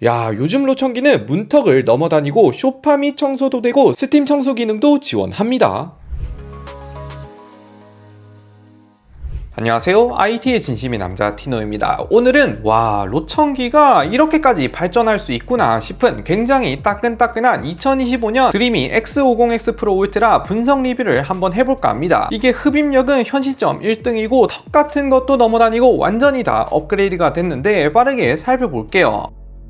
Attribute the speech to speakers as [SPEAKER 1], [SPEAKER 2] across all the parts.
[SPEAKER 1] 야, 요즘 로청기는 문턱을 넘어다니고 소파 및 청소도 되고 스팀 청소 기능도 지원합니다. 안녕하세요. IT의 진심인 남자 티노입니다. 오늘은 로청기가 이렇게까지 발전할 수 있구나 싶은 굉장히 따끈따끈한 2025년 드리미 X50X 프로 울트라 분석 리뷰를 한번 해볼까 합니다. 이게 흡입력은 현 시점 1등이고 턱 같은 것도 넘어다니고 완전히 다 업그레이드가 됐는데 빠르게 살펴볼게요.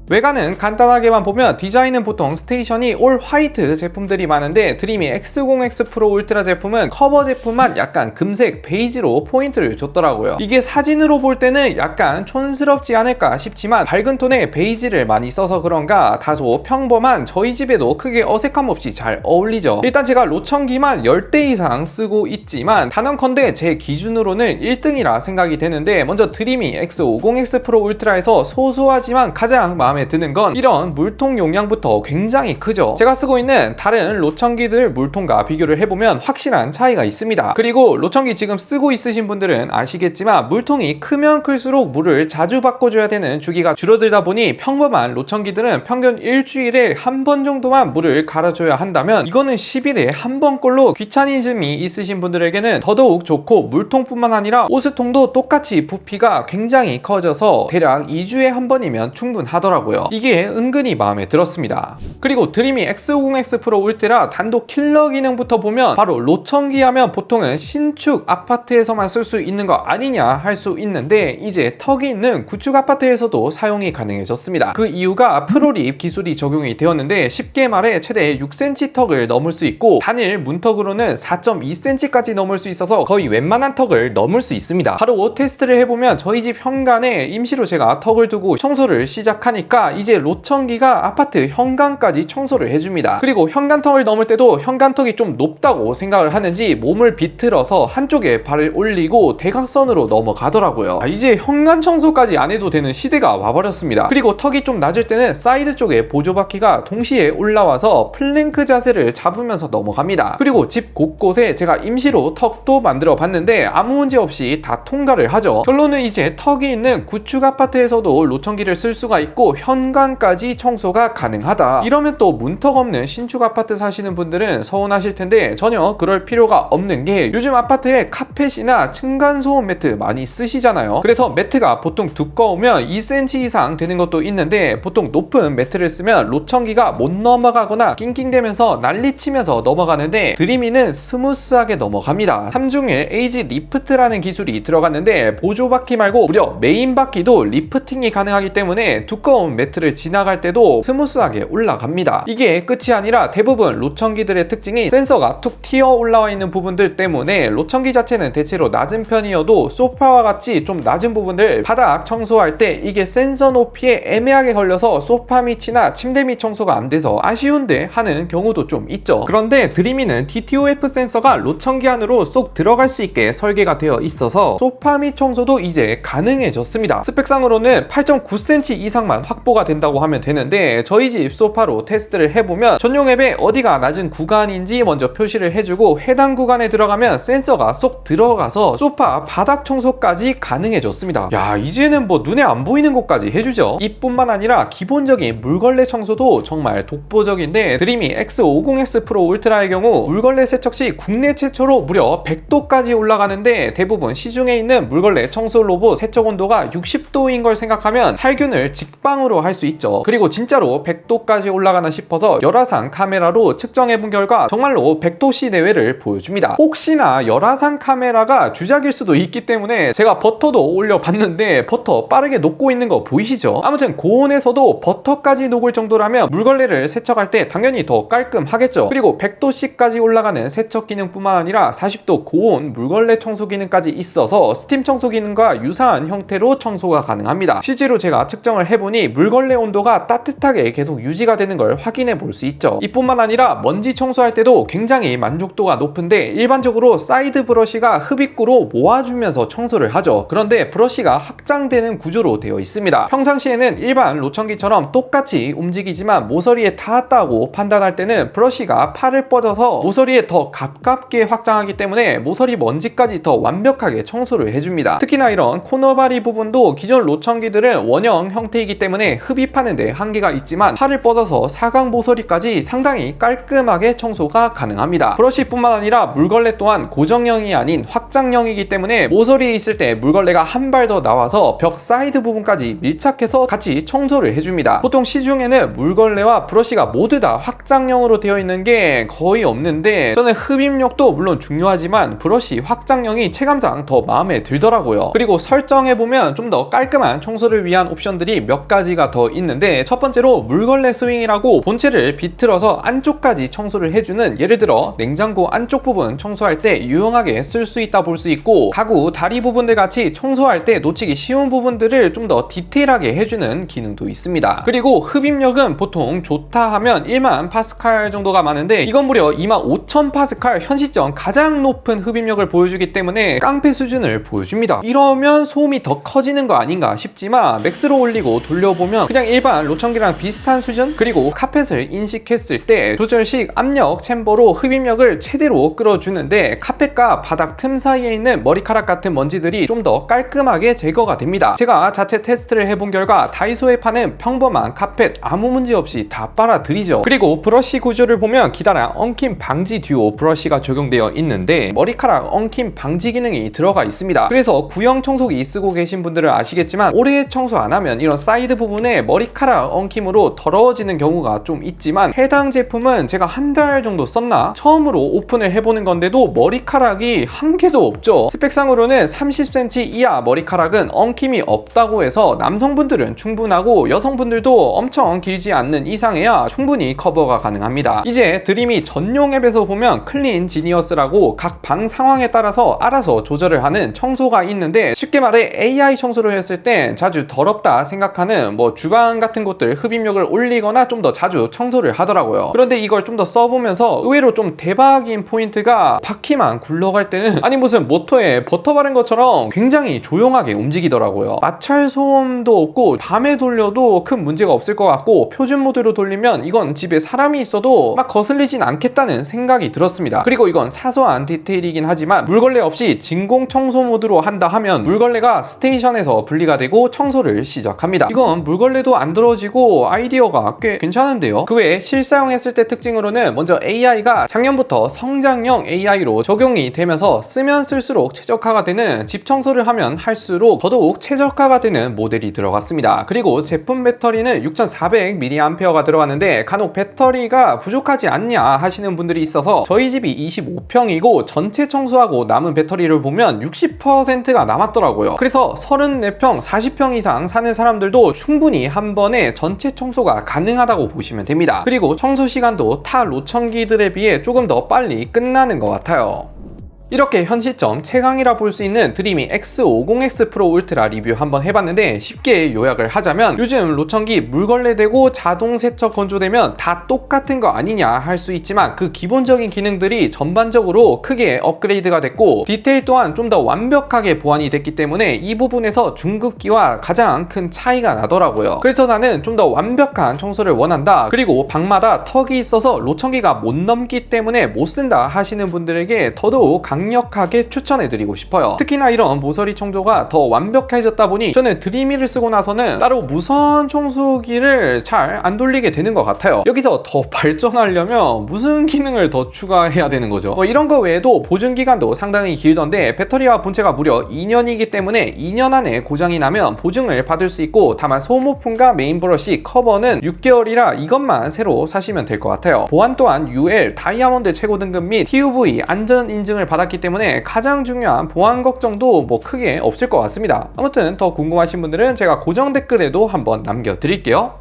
[SPEAKER 1] 외관은 간단하게만 보면 디자인은 보통 스테이션이 올 화이트 제품들이 많은데 드리미 X50X 프로 울트라 제품은 커버 제품만 약간 금색 베이지로 포인트를 줬더라고요. 이게 사진으로 볼 때는 약간 촌스럽지 않을까 싶지만 밝은 톤의 베이지를 많이 써서 그런가 다소 평범한 저희 집에도 크게 어색함 없이 잘 어울리죠. 일단 제가 로청기만 10대 이상 쓰고 있지만 단언컨대 제 기준으로는 1등이라 생각이 되는데, 먼저 드리미 X50X 프로 울트라에서 소소하지만 가장 마음에 드는 건 이런 물통 용량부터 굉장히 크죠. 제가 쓰고 있는 다른 로청기들 물통과 비교를 해보면 확실한 차이가 있습니다. 그리고 로청기 지금 쓰고 있으신 분들은 아시겠지만 물통이 크면 클수록 물을 자주 바꿔줘야 되는 주기가 줄어들다 보니 평범한 로청기들은 평균 일주일에 한 번 정도만 물을 갈아줘야 한다면 이거는 10일에 한 번꼴로 귀차니즘이 있으신 분들에게는 더더욱 좋고, 물통뿐만 아니라 오스통도 똑같이 부피가 굉장히 커져서 대략 2주에 한 번이면 충분하더라고요. 이게 은근히 마음에 들었습니다. 그리고 드리미 X50X 프로 울트라 단독 킬러 기능부터 보면 바로 로청기 하면 보통은 신축 아파트에서만 쓸 수 있는 거 아니냐 할 수 있는데, 이제 턱이 있는 구축 아파트에서도 사용이 가능해졌습니다. 그 이유가 프로립 기술이 적용이 되었는데, 쉽게 말해 최대 6cm 턱을 넘을 수 있고 단일 문턱으로는 4.2cm까지 넘을 수 있어서 거의 웬만한 턱을 넘을 수 있습니다. 바로 테스트를 해보면 저희 집 현관에 임시로 제가 턱을 두고 청소를 시작하니까 이제 로청기가 아파트 현관까지 청소를 해줍니다. 그리고 현관턱을 넘을 때도 현관턱이 좀 높다고 생각을 하는지 몸을 비틀어서 한쪽에 발을 올리고 대각선으로 넘어가더라고요. 이제 현관 청소까지 안 해도 되는 시대가 와버렸습니다. 그리고 턱이 좀 낮을 때는 사이드 쪽에 보조바퀴가 동시에 올라와서 플랭크 자세를 잡으면서 넘어갑니다. 그리고 집 곳곳에 제가 임시로 턱도 만들어 봤는데 아무 문제 없이 다 통과를 하죠. 결론은 이제 턱이 있는 구축 아파트에서도 로청기를 쓸 수가 있고 현관까지 청소가 가능하다. 이러면 또 문턱 없는 신축 아파트 사시는 분들은 서운하실 텐데 전혀 그럴 필요가 없는 게, 요즘 아파트에 카펫이나 층간소음 매트 많이 쓰시잖아요. 그래서 매트가 보통 두꺼우면 2cm 이상 되는 것도 있는데, 보통 높은 매트를 쓰면 로청기가 못 넘어가거나 낑낑대면서 난리치면서 넘어가는데 드리미는 스무스하게 넘어갑니다. 3중에 에이지 리프트라는 기술이 들어갔는데 보조바퀴 말고 무려 메인 바퀴도 리프팅이 가능하기 때문에 두꺼운 매트를 지나갈 때도 스무스하게 올라갑니다. 이게 끝이 아니라 대부분 로청기들의 특징이 센서가 툭 튀어 올라와 있는 부분들 때문에 로청기 자체는 대체로 낮은 편이어도 소파와 같이 좀 낮은 부분들 바닥 청소할 때 이게 센서 높이에 애매하게 걸려서 소파 밑이나 침대 밑 청소가 안 돼서 아쉬운데 하는 경우도 좀 있죠. 그런데 드리미는 DTOF 센서가 로청기 안으로 쏙 들어갈 수 있게 설계가 되어 있어서 소파 밑 청소도 이제 가능해졌습니다. 스펙상으로는 8.9cm 이상만 확보가 된다고 하면 되는데, 저희 집 소파로 테스트를 해보면 전용 앱에 어디가 낮은 구간인지 먼저 표시를 해주고 해당 구간에 들어가면 센서가 쏙 들어가서 소파 바닥 청소까지 가능해졌습니다. 야, 이제는 뭐 눈에 안 보이는 곳까지 해주죠. 이뿐만 아니라 기본적인 물걸레 청소도 정말 독보적인데, 드리미 X50X 프로 울트라의 경우 물걸레 세척 시 국내 최초로 무려 100도까지 올라가는데, 대부분 시중에 있는 물걸레 청소 로봇 세척 온도가 60도인 걸 생각하면 살균을 직방으로 할 수 있죠. 그리고 진짜로 100도까지 올라가나 싶어서 열화상 카메라로 측정해본 결과 정말로 100도씨 내외를 보여줍니다. 혹시나 열화상 카메라가 주작일 수도 있기 때문에 제가 버터도 올려봤는데 버터 빠르게 녹고 있는 거 보이시죠? 아무튼 고온에서도 버터까지 녹을 정도라면 물걸레를 세척할 때 당연히 더 깔끔하겠죠. 그리고 100도씨까지 올라가는 세척 기능뿐만 아니라 40도 고온 물걸레 청소 기능까지 있어서 스팀 청소 기능과 유사한 형태로 청소가 가능합니다. 실제로 제가 측정을 해보니 물걸레 온도가 따뜻하게 계속 유지가 되는 걸 확인해 볼 수 있죠. 이뿐만 아니라 먼지 청소할 때도 굉장히 만족도가 높은데, 일반적으로 사이드 브러쉬가 흡입구로 모아주면서 청소를 하죠. 그런데 브러쉬가 확장되는 구조로 되어 있습니다. 평상시에는 일반 로청기처럼 똑같이 움직이지만 모서리에 닿았다고 판단할 때는 브러쉬가 팔을 뻗어서 모서리에 더 가깝게 확장하기 때문에 모서리 먼지까지 더 완벽하게 청소를 해줍니다. 특히나 이런 코너바리 부분도 기존 로청기들은 원형 형태이기 때문에 때문에 흡입하는데 한계가 있지만 팔을 뻗어서 사각 모서리까지 상당히 깔끔하게 청소가 가능합니다. 브러쉬뿐만 아니라 물걸레 또한 고정형이 아닌 확장형이기 때문에 모서리에 있을 때 물걸레가 한 발 더 나와서 벽 사이드 부분까지 밀착해서 같이 청소를 해줍니다. 보통 시중에는 물걸레와 브러쉬가 모두 다 확장형으로 되어 있는 게 거의 없는데 저는 흡입력도 물론 중요하지만 브러쉬 확장형이 체감상 더 마음에 들더라고요. 그리고 설정해보면 좀 더 깔끔한 청소를 위한 옵션들이 몇 가지가 더 있는데, 첫 번째로 물걸레 스윙이라고 본체를 비틀어서 안쪽까지 청소를 해주는, 예를 들어 냉장고 안쪽 부분 청소할 때 유용하게 쓸 수 있다 볼 수 있고, 가구 다리 부분들 같이 청소할 때 놓치기 쉬운 부분들을 좀 더 디테일하게 해주는 기능도 있습니다. 그리고 흡입력은 보통 좋다 하면 1만 파스칼 정도가 많은데 이건 무려 25,000 파스칼, 현 시점 가장 높은 흡입력을 보여주기 때문에 깡패 수준을 보여줍니다. 이러면 소음이 더 커지는 거 아닌가 싶지만 맥스로 올리고 돌려보면 그냥 일반 로청기랑 비슷한 수준. 그리고 카펫을 인식했을 때 조절식 압력 챔버로 흡입력을 최대로 끌어주는데 카펫과 바닥 틈 사이에 있는 머리카락 같은 먼지들이 좀 더 깔끔하게 제거가 됩니다. 제가 자체 테스트를 해본 결과 다이소에 파는 평범한 카펫 아무 문제 없이 다 빨아들이죠. 그리고 브러쉬 구조를 보면 기다란 엉킴 방지 듀오 브러쉬가 적용되어 있는데 머리카락 엉킴 방지 기능이 들어가 있습니다. 그래서 구형 청소기 쓰고 계신 분들은 아시겠지만 오래 청소 안 하면 이런 사이드 부분에 머리카락 엉킴으로 더러워지는 경우가 좀 있지만, 해당 제품은 제가 한 달 정도 썼나? 처음으로 오픈을 해보는 건데도 머리카락이 한 개도 없죠. 스펙상으로는 30cm 이하 머리카락은 엉킴이 없다고 해서 남성분들은 충분하고 여성분들도 엄청 길지 않는 이상해야 충분히 커버가 가능합니다. 이제 드림이 전용 앱에서 보면 클린 지니어스라고 각 방 상황에 따라서 알아서 조절을 하는 청소가 있는데, 쉽게 말해 AI 청소를 했을 때 자주 더럽다 생각하는 주방 같은 곳들 흡입력을 올리거나 좀 더 자주 청소를 하더라고요. 그런데 이걸 좀 더 써보면서 의외로 좀 대박인 포인트가, 바퀴만 굴러갈 때는 아니 무슨 모터에 버터 바른 것처럼 굉장히 조용하게 움직이더라고요. 마찰 소음도 없고 밤에 돌려도 큰 문제가 없을 것 같고, 표준 모드로 돌리면 이건 집에 사람이 있어도 막 거슬리진 않겠다는 생각이 들었습니다. 그리고 이건 사소한 디테일이긴 하지만 물걸레 없이 진공 청소 모드로 한다 하면 물걸레가 스테이션에서 분리가 되고 청소를 시작합니다. 이건 물걸레도 안 들어지고 아이디어가 꽤 괜찮은데요. 그 외에 실사용했을 때 특징으로는 먼저 AI가 작년부터 성장형 AI로 적용이 되면서 쓰면 쓸수록 최적화가 되는, 집 청소를 하면 할수록 더더욱 최적화가 되는 모델이 들어갔습니다. 그리고 제품 배터리는 6400mAh가 들어갔는데 간혹 배터리가 부족하지 않냐 하시는 분들이 있어서 저희 집이 25평이고 전체 청소하고 남은 배터리를 보면 60%가 남았더라고요. 그래서 34평, 40평 이상 사는 사람들도 충분히 한 번에 전체 청소가 가능하다고 보시면 됩니다. 그리고 청소 시간도 타 로청기들에 비해 조금 더 빨리 끝나는 것 같아요. 이렇게 현 시점 최강이라 볼 수 있는 드림이 X50X 프로 울트라 리뷰 한번 해봤는데, 쉽게 요약을 하자면 요즘 로청기 물걸레되고 자동 세척 건조되면 다 똑같은 거 아니냐 할 수 있지만 그 기본적인 기능들이 전반적으로 크게 업그레이드가 됐고 디테일 또한 좀 더 완벽하게 보완이 됐기 때문에 이 부분에서 중급기와 가장 큰 차이가 나더라고요. 그래서 나는 좀 더 완벽한 청소를 원한다, 그리고 방마다 턱이 있어서 로청기가 못 넘기 때문에 못 쓴다 하시는 분들에게 더더욱 강력하게 추천해드리고 싶어요. 특히나 이런 모서리 청소가 더 완벽해졌다 보니 저는 드림이를 쓰고 나서는 따로 무선 청소기를 잘 안 돌리게 되는 것 같아요. 여기서 더 발전하려면 무슨 기능을 더 추가해야 되는 거죠. 이런 거 외에도 보증기간도 상당히 길던데 배터리와 본체가 무려 2년이기 때문에 2년 안에 고장이 나면 보증을 받을 수 있고, 다만 소모품과 메인 브러쉬 커버는 6개월이라 이것만 새로 사시면 될 것 같아요. 보안 또한 UL 다이아몬드 최고 등급 및 TUV 안전 인증을 받았기 때문에 가장 중요한 보안 걱정도 크게 없을 것 같습니다. 아무튼 더 궁금하신 분들은 제가 고정 댓글에도 한번 남겨드릴게요.